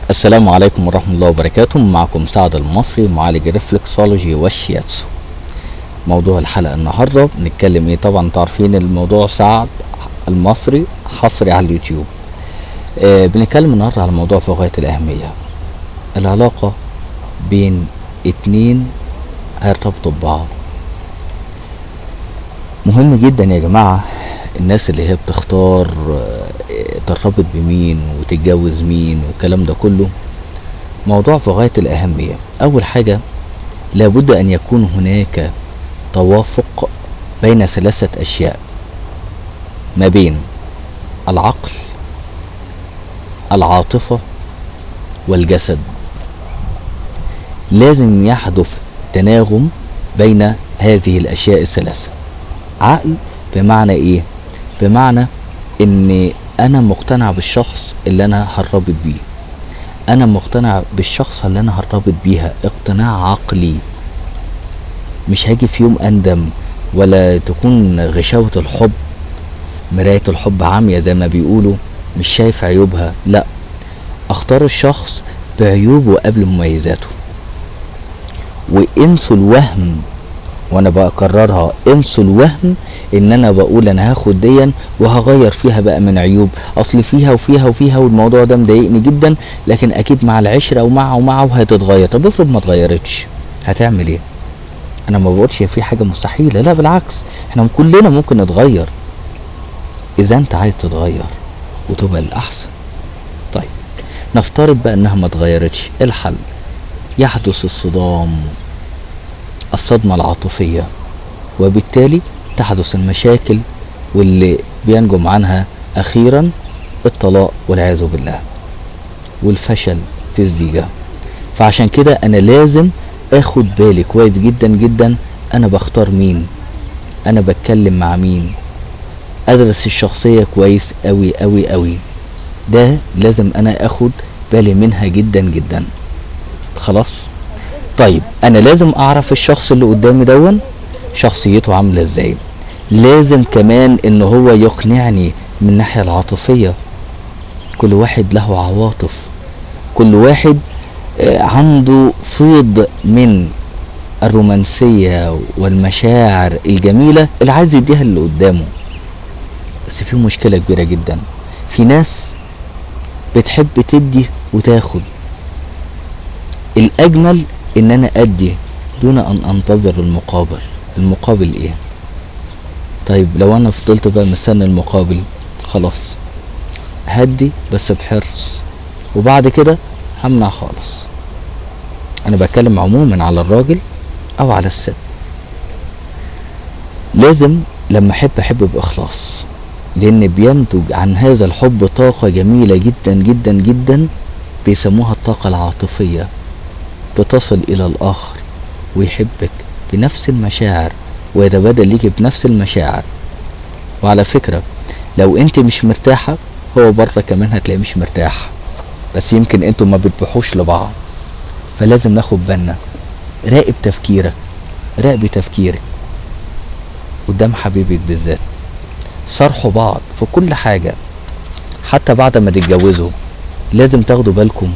السلام عليكم ورحمة الله وبركاته. معكم سعد المصري معالج الرفلكسولوجي والشياتسو. موضوع الحلقة النهاردة بنتكلم ايه؟ طبعا تعرفين الموضوع سعد المصري حصري على اليوتيوب. بنتكلم النهاردة على موضوع في غاية الأهمية، العلاقة بين اتنين هيرتبطوا ببعض. مهم جدا يا جماعة الناس اللي هي بتختار ترتبط بمين وتتجوز مين والكلام ده كله، موضوع في غاية الأهمية. أول حاجة لابد أن يكون هناك توافق بين ثلاثة أشياء، ما بين العقل، العاطفة، والجسد. لازم يحدث تناغم بين هذه الأشياء الثلاثة. عقل بمعنى إيه؟ بمعنى إن أنا مقتنع بالشخص اللي أنا هرتبط بيه، أنا مقتنع بالشخص اللي أنا هرتبط بيها اقتناع عقلي، مش هاجي في يوم أندم، ولا تكون غشاوة الحب مراية الحب عامية زي ما بيقولوا، مش شايف عيوبها. لا، اختار الشخص بعيوبه قبل مميزاته. وانسوا الوهم، وانا بكررها، انسوا الوهم ان انا بقول انا هاخد ديا وهغير فيها بقى من عيوب، اصل فيها وفيها وفيها والموضوع ده مضايقني جدا، لكن اكيد مع العشره ومعه هتتغير. طب افرض ما اتغيرتش، هتعمل ايه؟ انا ما بقولش في حاجه مستحيله، لا بالعكس، احنا كلنا ممكن نتغير اذا انت عايز تتغير وتبقى الاحسن. طيب نفترض بقى انها ما اتغيرتش، إيه الحل؟ يحدث الصدمة العاطفية، وبالتالي تحدث المشاكل واللي بينجم عنها أخيرا الطلاق والعياذ بالله والفشل في الزيجة. فعشان كده أنا لازم أخد بالي كويس جدا جدا، أنا بختار مين، أنا بتكلم مع مين، أدرس الشخصية كويس أوي أوي أوي. ده لازم أنا أخد بالي منها جدا جدا. خلاص؟ طيب انا لازم اعرف الشخص اللي قدامي دون شخصيته عامله ازاي. لازم كمان ان هو يقنعني من الناحيه العاطفيه. كل واحد له عواطف، كل واحد عنده فيض من الرومانسيه والمشاعر الجميله اللي عايز يديها اللي قدامه. بس في مشكله كبيره جدا، في ناس بتحب تدي وتاخد. الاجمل ان انا ادي دون ان انتظر المقابل. المقابل ايه؟ طيب لو انا فضلت بقى مستني المقابل، خلاص هدي بس بحرص، وبعد كده همنع خالص. انا بتكلم عموما على الراجل او على الست. لازم لما احب باخلاص، لان بينتج عن هذا الحب طاقة جميلة جدا جدا جدا، بيسموها الطاقة العاطفية، بتصل الى الاخر ويحبك بنفس المشاعر ويتبادل ليك بنفس المشاعر. وعلى فكرة لو انت مش مرتاحة، هو بره كمان هتلاقيه مش مرتاح، بس يمكن انتوا ما بتبحوش لبعض. فلازم ناخد بالنا، راقب تفكيرك، راقبي تفكيرك قدام حبيبك بالذات. صارحوا بعض في كل حاجة، حتى بعد ما تتجوزوا لازم تاخدوا بالكم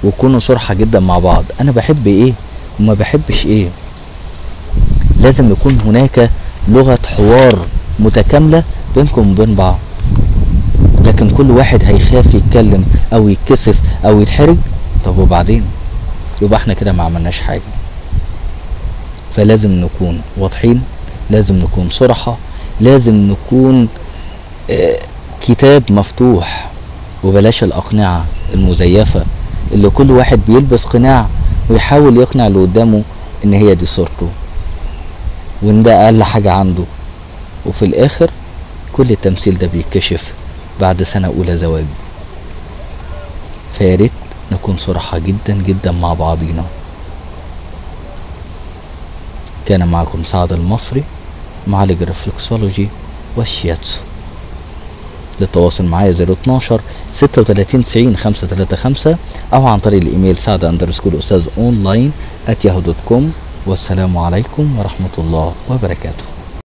وكونوا صرحة جدا مع بعض. انا بحب ايه وما بحبش ايه. لازم يكون هناك لغة حوار متكاملة بينكم وبين بعض. لكن كل واحد هيخاف يتكلم او يتكسف او يتحرج، طب وبعدين؟ يبقى احنا كده ما عملناش حاجة. فلازم نكون واضحين، لازم نكون صرحة، لازم نكون كتاب مفتوح، وبلاش الأقنعة المزيفة اللي كل واحد بيلبس قناع ويحاول يقنع اللي قدامه ان هي دي صورته وان ده اقل حاجة عنده، وفي الاخر كل التمثيل ده بيتكشف بعد سنة اولى زواج. فياريت نكون صراحة جدا جدا مع بعضينا. كان معكم سعد المصري معالج الرفلكسولوجي والشياتسو. للتواصل معايا 012 36 90 535 او عن طريق الايميل سعد_استاذ online@yahoo.com. والسلام عليكم ورحمة الله وبركاته.